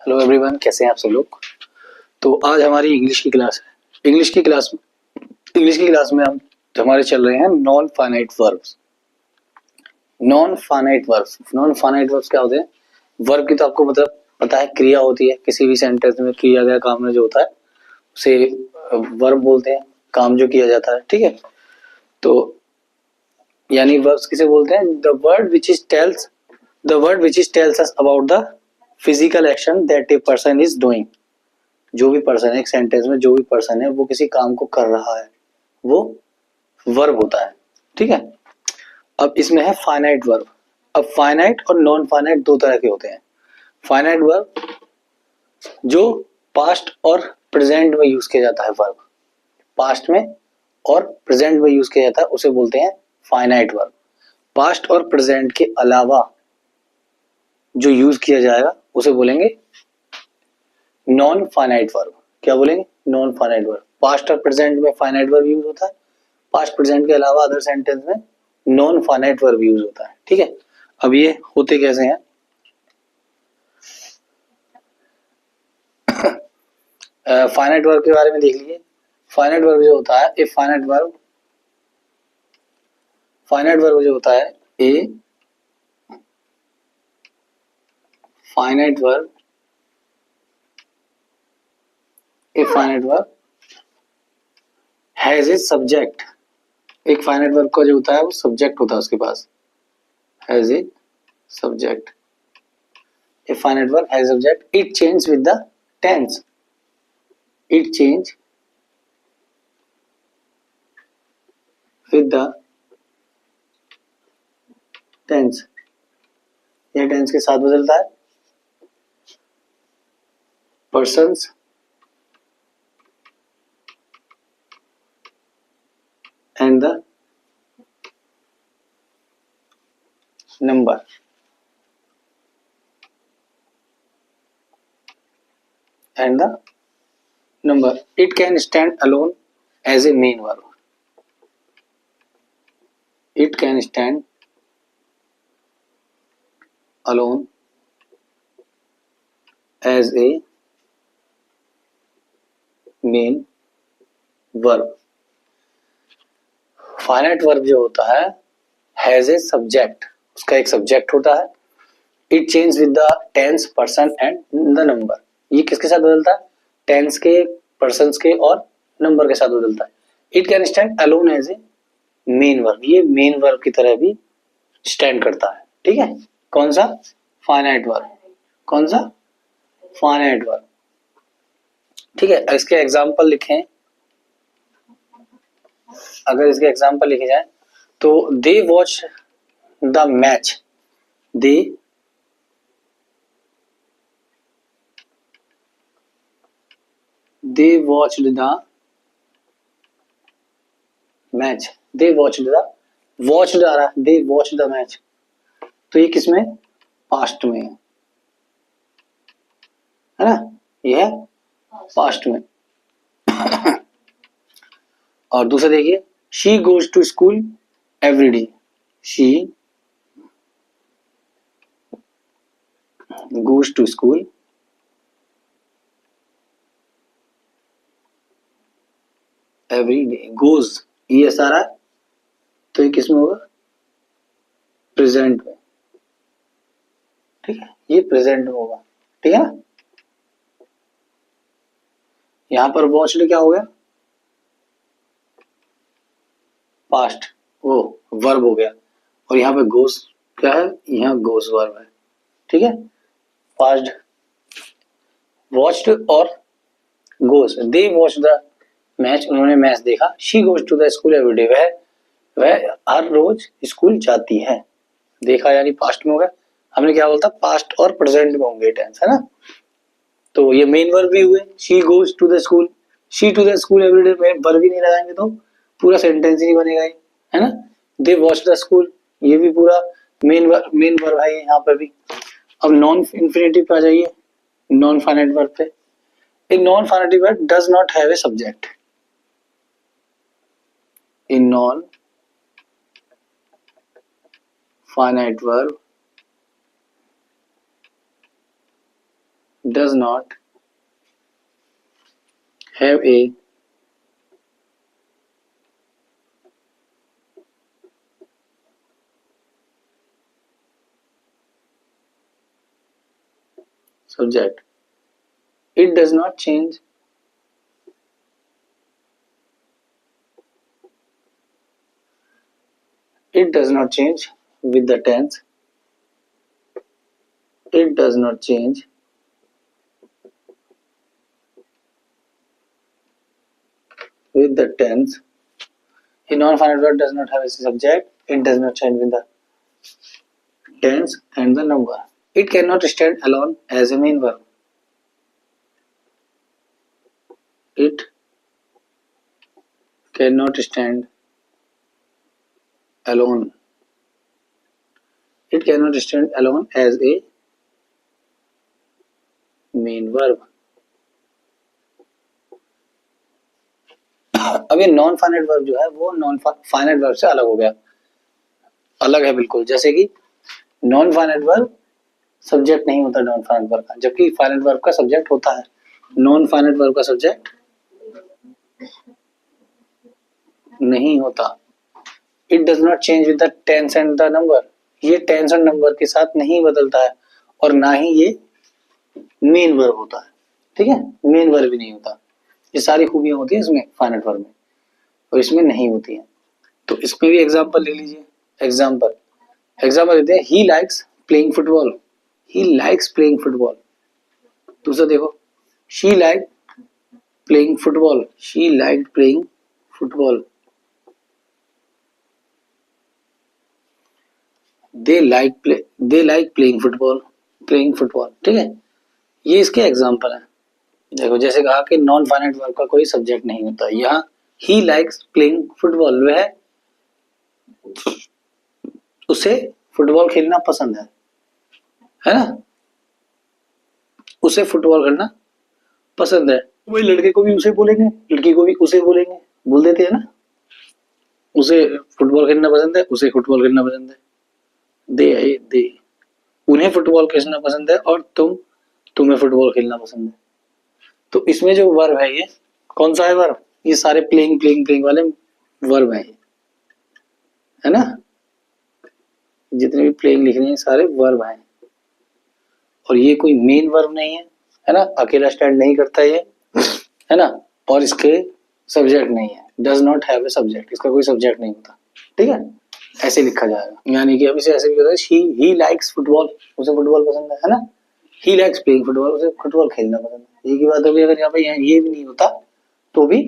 Hello everyone, कैसे हैं आप सब लोग। तो आज हमारी इंग्लिश की क्लास है। इंग्लिश की क्लास में हम हमारे चल रहे हैं non finite verbs. Non finite verbs क्या होते हैं? वर्ब की तो आपको मतलब पता है, क्रिया होती है। किसी भी सेंटेंस में किया गया काम में जो होता है उसे वर्ब बोलते हैं, काम जो किया जाता है। ठीक है, तो यानी वर्ब्स किसे बोलते हैं? The word which is tells us about the physical action that a person is doing. जो भी पर्सन है, एक सेंटेंस में जो भी पर्सन है वो किसी काम को कर रहा है, वो वर्ब होता है। ठीक है, अब इसमें है फाइनाइट वर्ब। अब फाइनाइट और नॉन फाइनाइट दो तरह के होते हैं। फाइनाइट वर्ब जो पास्ट और प्रेजेंट में यूज किया जाता है, वर्ब पास्ट में और प्रेजेंट में यूज किया जाता है, उसे बोलते हैं फाइनाइट वर्ब। पास्ट और प्रेजेंट के अलावा जो यूज किया जाएगा उसे बोलेंगे नॉन फाइनाइट वर्ब। क्या बोलेंगे? Non finite verb. पास्ट और प्रेजेंट में फाइनाइट वर्ब यूज होता है, पास्ट प्रेजेंट के अलावा अदर सेंटेंस में नॉन फाइनाइट वर्ब यूज होता है। ठीक है, अब ये होते कैसे हैं? फाइनाइट वर्ब के बारे में देख लीजिए। फाइनाइट वर्ब जो होता है, फाइनाइट वर्ब जो होता है, a finite verb has a subject. एक फाइनाइट वर्ब का जो होता है वो सब्जेक्ट होता है उसके पास, has a subject. A finite verb has subject, it change with the tense. It change with the tense. यह टेंस के साथ बदलता है। Persons and the number. And the number. It can stand alone as a main verb. It can stand alone as a main verb. Finite verb जो होता है has a subject, उसका एक सब्जेक्ट होता है। It change with the tense, person and the number. ये किसके साथ बदलता है? टेंस के, पर्सन के और नंबर के साथ बदलता है। It can stand alone as a main verb. ये मेन वर्ब की तरह भी स्टैंड करता है। ठीक है, कौन सा? Finite verb. कौन सा? Finite verb. ठीक है, इसके एग्जांपल लिखें। अगर इसके एग्जांपल लिखे जाए तो they watch the match. They watched the match. They watched the, watched आ रहा है, दे वॉच्ड द मैच, तो ये किसमें? पास्ट में है ना, ये है पास्ट में। और दूसरा देखिए, she goes to school every day. She goes to school every day. Goes ये सारा, तो ये किसमें होगा? प्रेजेंट में। ठीक है, ये प्रेजेंट में होगा। ठीक है ना, यहां पर वॉच्ड क्या हो गया? पास्ट, वो वर्ब हो गया। और यहाँ पे गोस क्या है? यहाँ गोस वर्ब है। ठीक है, पास्ट वॉच्ड और goes. They watch the match, उन्होंने मैच देखा। She goes to the school everyday, वह हर रोज स्कूल जाती है। देखा यानी पास्ट में हो गया। हमने क्या बोलता? पास्ट और प्रेजेंट में होंगे टेंस, है ना। तो ये मेन वर्ब भी हुए। She goes to the school, she to the school everyday में वर्ब ही नहीं लगाएंगे तो पूरा सेंटेंस ही नहीं बनेगा ये, है ना। दे वॉच द स्कूल, ये भी पूरा मेन वर्ब है यहाँ पर भी। अब नॉन इन्फिनेटिव पे आ जाइए, नॉन फाइनाइट वर्ब पे। A non finite verb does not have a subject. A non finite verb does not have a subject. It does not change. It does not change with the tense. It does not change with the tense. A non-finite verb does not have a subject. It does not change with the tense and the number. It cannot stand alone as a main verb. It cannot stand alone. It cannot stand alone as a main verb. अब ये non finite verb जो है वो non finite verb से अलग हो गया, अलग है बिल्कुल। जैसे कि नॉन फाइनाइट वर्ब सब्जेक्ट नहीं होता नॉन फाइनाइट वर्ब का, जबकि फाइनाइट वर्ब का सब्जेक्ट होता है। नॉन फाइनाइट वर्ब का सब्जेक्ट नहीं होता। It does not change with the tense and the number, ये टेंस और नंबर के साथ नहीं बदलता है, और ना ही ये मेन वर्ब होता है। ठीक है, मेन वर्ब भी नहीं होता। ये सारी खूबियां होती है इसमें फाइनाइट वर्ब में, और इसमें नहीं होती है। तो इसमें भी एग्जांपल ले लीजिए। एग्जांपल देते हैं, he likes playing football. He likes playing football. दूसरा देखो, she like playing football. She like playing football. They like playing football. ठीक है, ये इसके एग्जांपल है। देखो, जैसे कहा कि नॉन फाइनाइट वर्ब का कोई सब्जेक्ट नहीं होता, यहाँ ही लाइक्स प्लेइंग फुटबॉल, वह उसे फुटबॉल खेलना पसंद है ना, उसे फुटबॉल खेलना पसंद है। वही लड़के को भी उसे बोलेंगे, लड़की को भी उसे बोलेंगे, बोल देते हैं ना, उसे फुटबॉल खेलना पसंद है, उसे फुटबॉल खेलना पसंद है। दे उन्हें फुटबॉल खेलना पसंद है, और तुम्हें फुटबॉल खेलना पसंद है। तो इसमें जो वर्ब है, ये कौन सा है वर्ब? ये सारे प्लेइंग वाले वर्ब हैं, है ना। जितने भी प्लेइंग लिख रहे हैं सारे वर्ब हैं, और ये कोई मेन वर्ब नहीं है ना, अकेला स्टैंड नहीं करता ये, है ना, और इसके सब्जेक्ट नहीं है। Does not have a subject, इसका कोई सब्जेक्ट नहीं होता। ठीक है, ऐसे लिखा जाएगा। यानी कि अब इसे ऐसे भी कहते हैं, ही लाइक्स फुटबॉल, उसे फुटबॉल पसंद है ना। ही लाइक्स प्लेइंग फुटबॉल, उसे फुटबॉल खेलना पसंद है। एक ही बात होगी। अगर यहाँ पे ये भी नहीं होता तो भी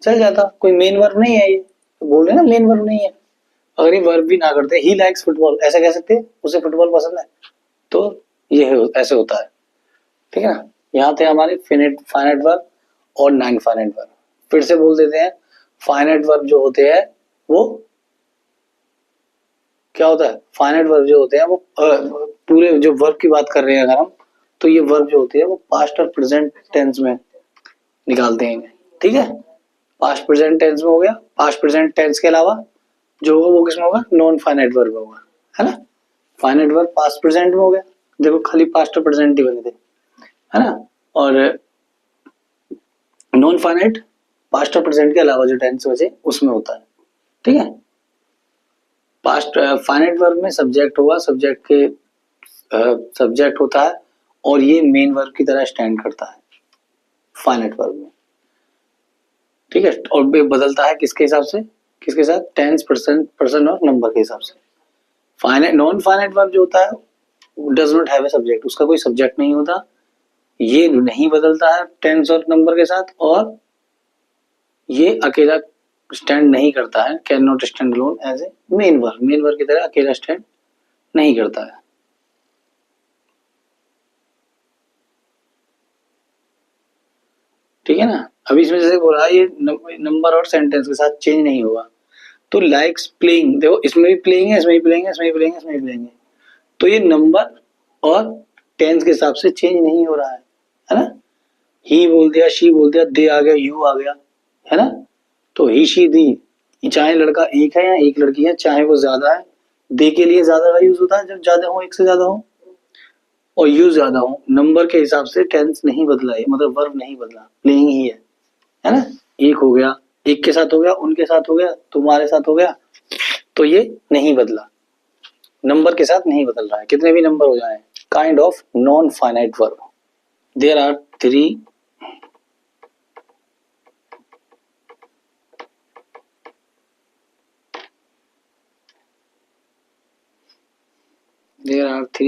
चल जाता, कोई मेन वर्ब नहीं है ये, तो बोल रहे ना मेन वर्ब नहीं है। अगर ये वर्ब भी ना करते, ही लाइक्स फुटबॉल, ऐसे कह सकते हैं उसे फुटबॉल पसंद है, तो ये ऐसे होता है। ठीक है ना, यहाँ थे हमारे फाइनाइट वर्ब और नॉन फाइनाइट वर्ब। फिर से बोल देते हैं, फाइनाइट वर्ब जो होते हैं वो क्या होता है? फाइनाइट वर्ब जो होते हैं वो पूरे जो वर्ब की बात कर रहे हैं अगर हम, तो ये वर्ब जो होती है वो पास्ट और प्रेजेंट टेंस में निकालते हैं। ठीक है, पास्ट प्रेजेंट टेंस में हो गया। पास्ट प्रेजेंट टेंस के अलावा जो होगा वो किसमें होगा? नॉन फाइनाइट वर्ब होगा, है ना। फाइनाइट वर्ब पास्ट प्रेजेंट में हो गया, देखो खाली पास्ट और प्रेजेंट ही बने थे, है ना। और नॉन फाइनाइट पास्ट और प्रेजेंट के अलावा जो टेंस बचे उसमें होता है। ठीक है, पास्ट फाइनाइट वर्ब में सब्जेक्ट होगा, सब्जेक्ट के सब्जेक्ट होता है, और ये मेन वर्ब की तरह स्टैंड करता है फाइनाइट वर्ब में। ठीक है, और बदलता है किसके हिसाब से? किसके साथ? टेंस, पर्सन और नंबर के हिसाब से। फाइनाइट नॉन फाइनाइट वर्ब जो होता है does not have a subject, उसका कोई सब्जेक्ट नहीं होता, ये नहीं बदलता है टेंस और नंबर के साथ, और ये अकेला स्टैंड नहीं करता है, can not stand alone as a main verb की तरह अकेला स्टैंड नहीं करता है। ठीक है ना। अभी इसमें जैसे बोला ये नंबर और सेंटेंस के साथ चेंज नहीं होगा। तो लाइक्स प्लेइंग, देखो इसमें भी प्लेइंग है, इसमें भी प्लेइंग है, इसमें भी प्लेइंग है, इसमें भी प्लेइंग है, तो ये नंबर और टेंस के हिसाब से चेंज नहीं हो रहा है ना। ही बोल दिया, शी बोल दिया, दे आ गया, यू आ गया, है ना। तो ही, शी, दी, चाहे लड़का एक है या एक लड़की है, चाहे वो ज्यादा है, दे के लिए ज्यादा का यूज होता है जब ज्यादा हो, एक से ज्यादा हो, और यूज ज्यादा हो, नंबर के हिसाब से टेंस नहीं बदला है, मतलब वर्ब नहीं बदला, प्लेइंग ही है ना। एक हो गया, एक के साथ हो गया, उनके साथ हो गया, तुम्हारे साथ हो गया, तो ये नहीं बदला, नंबर के साथ नहीं बदल रहा है, कितने भी नंबर हो जाए। Kind of non finite verb, there are three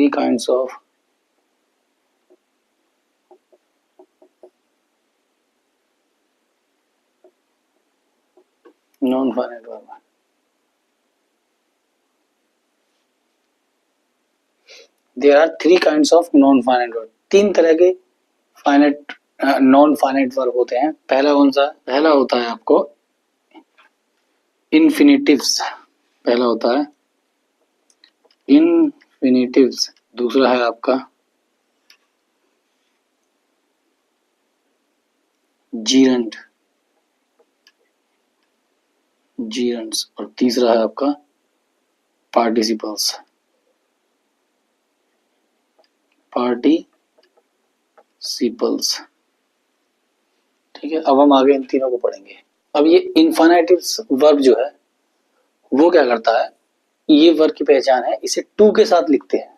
kinds of non-finite verb. There are three kinds of non-finite verb. तीन तरह के फाइनाइट नॉन फाइनाइट वर्ब होते हैं। पहला कौन सा? पहला होता है आपको इन्फिनिटिव्स, पहला होता है इन्फिनिटिव्स, दूसरा है आपका जीरंड, जीरंड्स, और तीसरा है आपका पार्टिसिपल्स, पार्टिसिपल्स। ठीक है, अब हम आगे इन तीनों को पढ़ेंगे। अब ये इन्फिनिटिव्स वर्ब जो है वो क्या करता है, ये वर्ब की पहचान है, इसे टू के साथ लिखते हैं,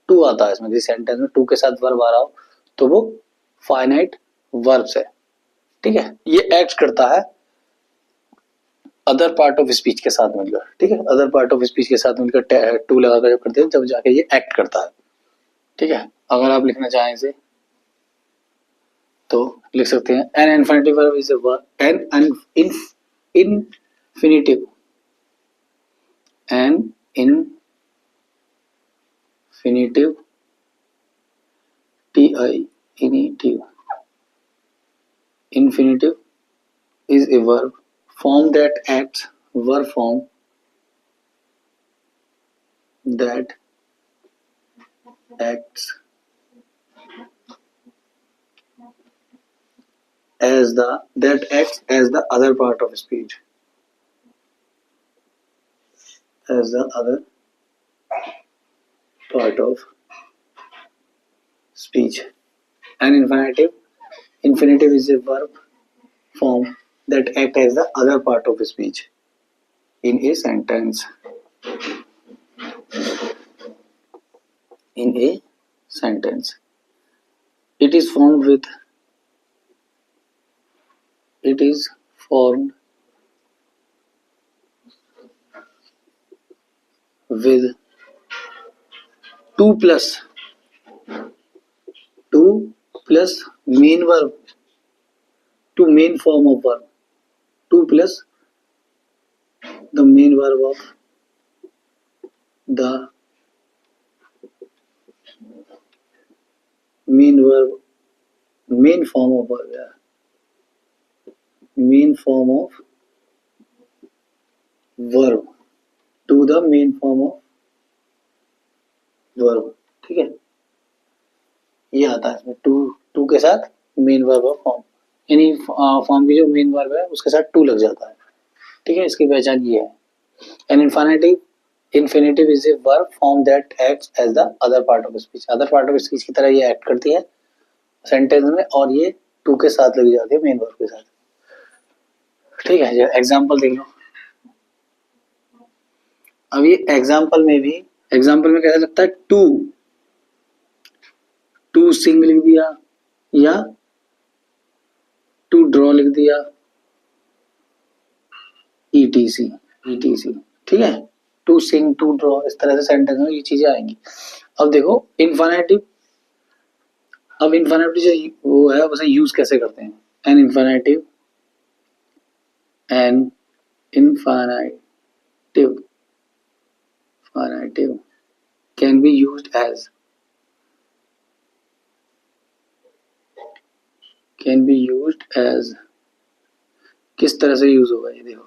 टू आता है इसमें, जिस सेंटेंस में टू के साथ वर्ब आ रहा हो तो वो फाइनाइट वर्ब्स है। ठीक है, ये एक्ट करता है अदर पार्ट ऑफ स्पीच के साथ मिलकर। ठीक है, अदर पार्ट ऑफ स्पीच के साथ मिलकर टू लगाकर जब करते हैं तब जाके ये एक्ट करता है। ठीक है, अगर आप लिखना चाहें इसे तो लिख सकते हैं an infinitive verb is a verb, an infinitive, an infinitive, टी-आई-इनिटिव, infinitive is a verb form that acts, verb form that acts as the other part of speech, as the other part of speech. An infinitive is a verb form that acts as the other part of speech in a sentence. In a sentence, it is formed with two plus main verb, two main form of verb, two plus the main verb of the main form of verb, main form of verb to the main form of verb। ठीक है, ये आता है इसमें to के साथ main verb of form, यानी form की जो मेन वर्ब है उसके साथ टू लग जाता है। ठीक है, इसकी पहचान ये है। An infinitive is a verb form that acts as the other part of speech, other part of speech की तरह ये एक्ट करती है सेंटेंस में, और ये टू के साथ लग जाती है मेन वर्ब के साथ। ठीक है, ये एग्जांपल देख लो। अब ये एग्जांपल में कैसा लगता है, टू सिंग लिख दिया या टू ड्रॉ लिख दिया, ETC। ठीक है, टू सिंग, टू ड्रॉ, इस तरह से सेंटेंस में ये चीजें आएंगी। अब देखो इन्फिनिटिव, अब इन्फिनिटिव जो वो है उसे यूज कैसे करते हैं। An infinitive can be used as, किस तरह से यूज होगा ये देखो।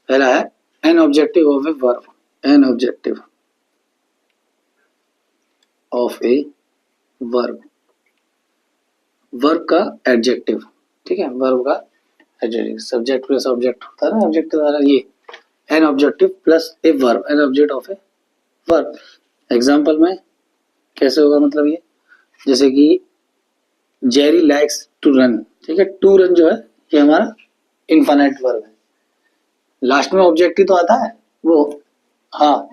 पहला है an objective of a verb, an objective of a verb, verb का एडजेक्टिव। ठीक है, वर्ब का एडजेक्टिव, सब्जेक्ट प्लस ऑब्जेक्ट होता है ना, ऑब्जेक्टिव वाला ये an objective plus A verb, an object of a verb. Example में कैसे होगा मतलब ये, जैसे कि जेरी लाइक्स टू रन, ठीक है, टू रन जो है ये हमारा इनफाइनाइट वर्ब है, लास्ट में ऑब्जेक्ट ही तो आता है वो, हाँ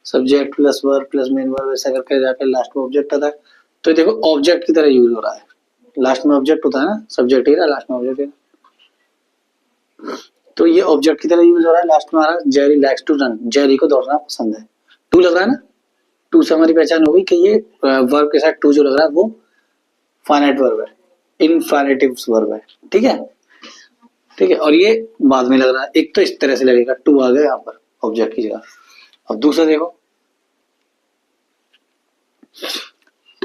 subject plus verb plus main verb ऐसा करके जाके लास्ट में ऑब्जेक्ट आता है। तो देखो ऑब्जेक्ट की तरह यूज हो रहा है, लास्ट में ऑब्जेक्ट होता है ना, सब्जेक्ट ही रहा लास्ट में ऑब्जेक्ट ही रहा। तो ये ऑब्जेक्ट की तरह यूज हो रहा है, लास्ट में आ रहा है Jerry likes to run, Jerry को दौड़ना पसंद है, टू लग रहा है ना, टू से हमारी पहचान हो गई कि ये वर्ब के साथ टू जो लग रहा है वो फाइनाइट वर्ब है, इनफाइनेटिव वर्ब है, ठीक है, ठीक है। और ये बाद में लग रहा है, एक तो इस तरह से लगेगा, टू आ गया यहाँ पर ऑब्जेक्ट की जगह। और दूसरा देखो,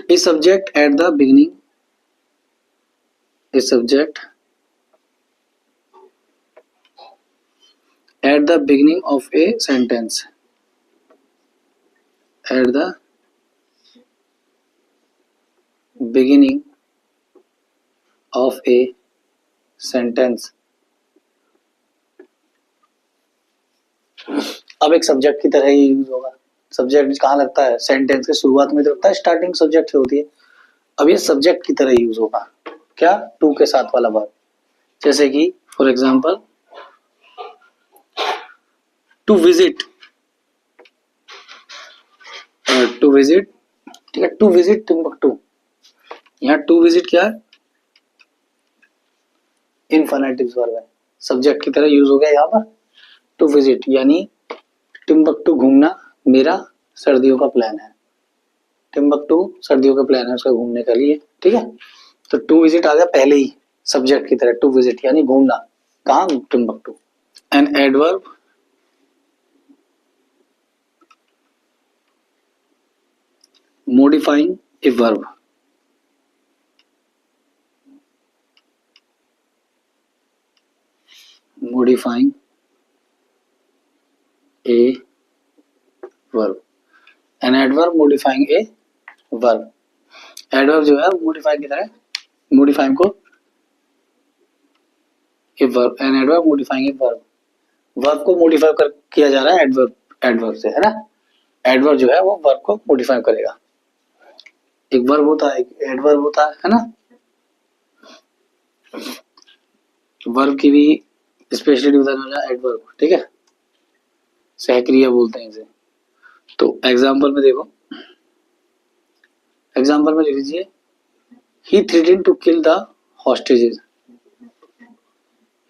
इस सब्जेक्ट एट द बिगिनिंग, इस subject at the beginning of a sentence, at the beginning of a sentence. अब एक सब्जेक्ट की तरह ही यूज होगा, सब्जेक्ट कहाँ लगता है, सेंटेंस के शुरुआत में तो लगता है, स्टार्टिंग सब्जेक्ट से होती है। अब ये सब्जेक्ट की तरह यूज होगा, क्या, टू के साथ वाला वर्ब, जैसे कि for example to visit, to visit, ठीक है, टू विजिट टिम्बकटू, यहाँ टू विजिट क्या है, इनफिनिटिव वर्ब है, सब्जेक्ट की तरह यूज हो गया यहाँ पर टू विजिट, यानी टिम्बकटू घूमना मेरा सर्दियों का प्लान है, टिम्बकटू सर्दियों का प्लान है उसका घूमने के लिए, ठीक है। तो टू विजिट आ गया पहले ही सब्जेक्ट की तरह, टू विजिट यानी घूमना, कहाँ, Timbuktu. An adverb modifying a verb, modifying a verb, an adverb modifying a verb, adverb जो है modify की तरह, modifying को a verb, an adverb modifying a verb, verb को modify कर किया जा रहा है adverb, adverb से, है ना, adverb जो है वो verb को modify करेगा, एक verb होता है, एक adverb होता है ना, वर्ब की भी स्पेशली डिवीजन वाला एडवर्ब, ठीक है, सहक्रिया बोलते हैं इसे। तो एग्जांपल में देखो, एग्जांपल में लिख लीजिए, he threatened to kill the hostages,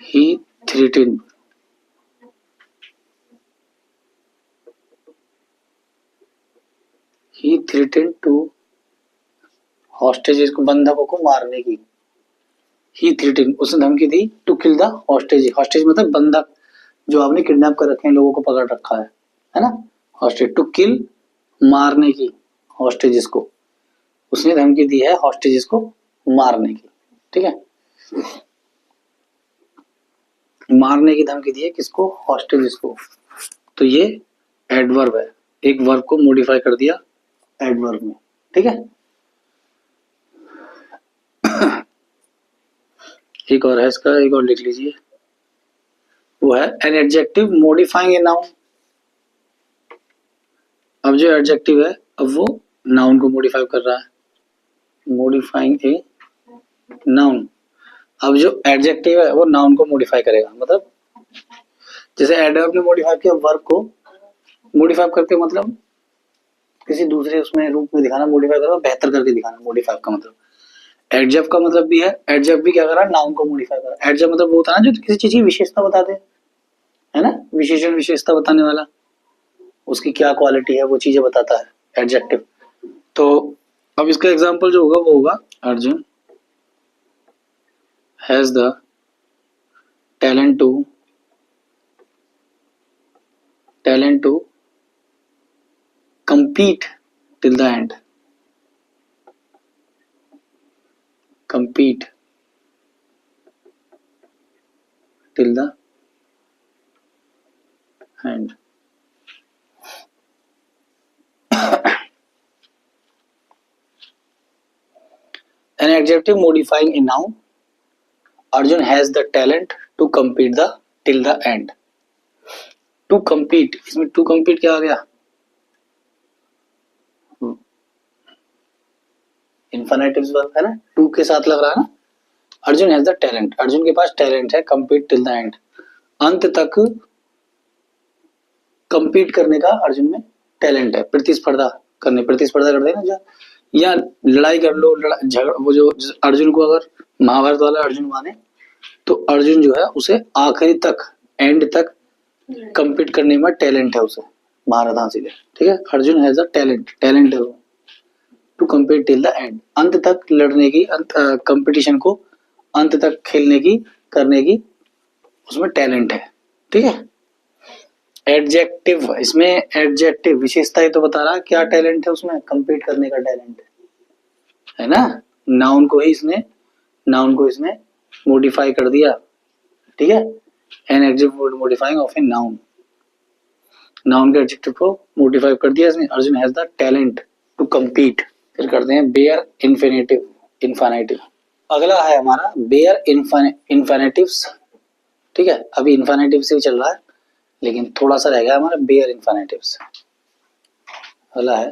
he threatened, he threatened to hostages को, बंधकों को मारने की, ही थ्रेटेंड उसने धमकी दी, to kill the hostage, hostage मतलब बंधक जो आपने किडनैप कर रखे हैं, लोगों को पकड़ रखा है ना, हॉस्टेज, टू किल मारने की, हॉस्टेजेस को, उसने धमकी दी है हॉस्टेजेस को मारने की, ठीक है, मारने की धमकी दी है किसको, हॉस्टेजेस को। तो ये एडवर्ब है, एक वर्ब को मॉडिफाई कर दिया एडवर्ब में, ठीक है। एक और है इसका, एक और लिख लीजिए, वो है an adjective modifying a noun. अब जो एडजेक्टिव है अब वो नाउन को मॉडिफाई कर रहा है, मॉडिफाइंग ए नाउन। अब जो एडजेक्टिव है वो नाउन को मॉडिफाई करेगा, मतलब जैसे एडवर्ब ने मॉडिफाई किया वर्ब को, मॉडिफाई करके मतलब किसी दूसरे उसमें रूप में दिखाना, मॉडिफाई करना, बेहतर करके दिखाना, मॉडिफाई का मतलब। एडजेक्टिव का मतलब भी है, एडजेक्टिव भी क्या कर रहा है, नाउन को मॉडिफाई कर रहा है। एडजेक्टिव मतलब वो होता है ना जो किसी चीज की विशेषता बता दे, है ना, विशेषण विशेषता बताने वाला, उसकी क्या क्वालिटी है वो चीजें बताता है एडजेक्टिव। तो अब इसका एग्जांपल जो होगा वो होगा, Arjun has the talent to compete till the end, compete till the end। An adjective modifying a noun, Arjun has the talent to compete the till the end। to compete, इसमें to compete क्या आ गया, infinitive verb है ना, to के साथ लग रहा है ना। Arjun has the talent, Arjun के पास टैलेंट है, कम्पीट टिल द एंड, अंत तक कम्पीट करने का अर्जुन में टैलेंट है, प्रतिस्पर्धा प्रतिस्पर्धा करते हैं ना, या लड़ाई कर लो, झगड़ा, वो जो अर्जुन को अगर महाभारत वाला अर्जुन माने तो अर्जुन जो है उसे आखिरी तक, एंड तक कम्पीट करने में टैलेंट है उसे, महारथ हासिल है। ठीक है, Arjun has a talent, talent है वो to compete till the end, अंत तक लड़ने की, कंपटीशन को अंत तक खेलने की, करने की उसमें टैलेंट है। ठीक है, एडजेक्टिव, इसमें एडजेक्टिव विशेषता ही तो बता रहा है क्या टैलेंट है उसमें, कम्पीट करने का टैलेंट है ना। नाउन को इसने मॉडिफाई कर दिया। ठीक है, an adjective modifying of a noun, noun के एडजेक्टिव को मॉडिफाई कर दिया इसने। Arjun has the talent to compete. फिर करते हैं बेयर इन्फिनेटिव, इन्फिनेटिव। अगला है हमारा बेयर इन्फिनेटिव्स। ठीक है, अभी इन्फिनेटिव से ही चल रहा है लेकिन थोड़ा सा रह गया हमारा बेयर इन्फिनेटिव्स। अगला है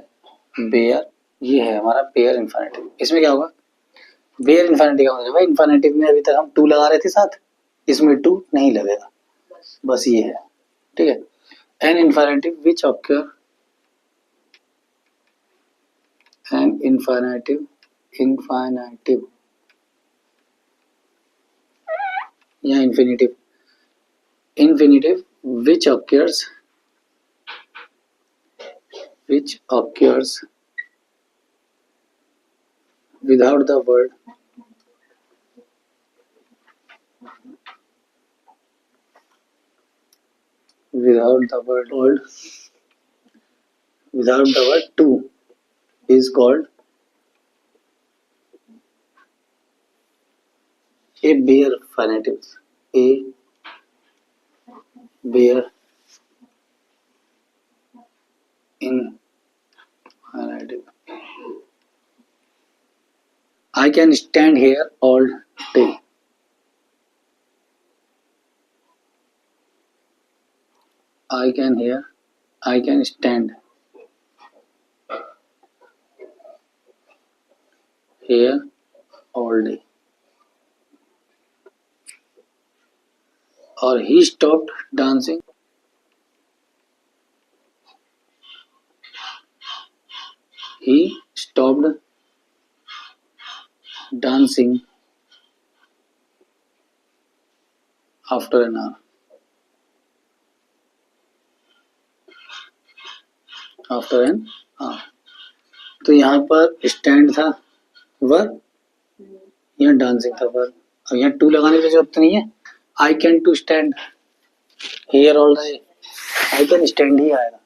बेयर, ये है हमारा बेयर इन्फिनेटिव। इसमें क्या होगा, बेयर इन्फिनेटिव का मतलब है, इन्फिनेटिव में अभी तक हम टू लगा रहे थे साथ, इसमें टू नहीं लगेगा, बस ये है। ठीक है, एन इन्फिनेटिव विच ऑक्योर, एन इन्फिनेटिव, इन्फिनेटिव या infinitive, infinitive which occurs without the word to is called a bare infinitive, a bare infinitive. I can stand here all day. I can stand here all day. और he stopped dancing. He stopped dancing after an hour. After an hour. तो यहाँ पर stand था verb, यहाँ dancing था verb. अब यहाँ to लगाने की जरूरत नहीं है, I can to stand here all day, I can stand ही आएगा,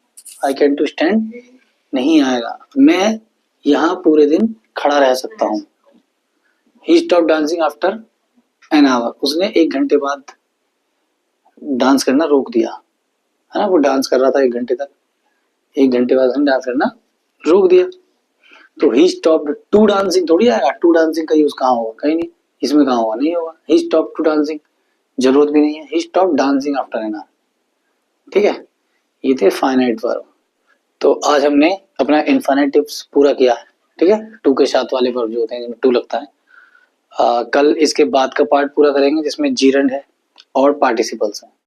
आई कैन टू स्टैंड नहीं आएगा, मैं यहाँ पूरे दिन खड़ा रह सकता हूँ। He stop dancing after an hour, उसने 1 घंटे बाद डांस करना रोक दिया, है ना, वो डांस कर रहा था 1 घंटे तक, 1 घंटे बाद उसने डांस करना रोक दिया। तो ही स्टॉप्ड टू डांसिंग थोड़ी आएगा, टू डांसिंग का यूज कहाँ होगा, कहीं नहीं, इसमें कहाँ होगा, नहीं होगा। ही स्टॉप टू डांसिंग, जरूरत भी नहीं है, he stop dancing after an hour. ठीक है, ये थे फाइनाइट वर्ब। तो आज हमने अपना इन्फिनेटिव्स पूरा किया है। ठीक है, टू के साथ वाले वर्ब जो होते हैं जिनमें टू लगता है। कल इसके बाद का पार्ट पूरा करेंगे जिसमें जीरंड है और पार्टिसिपल्स हैं।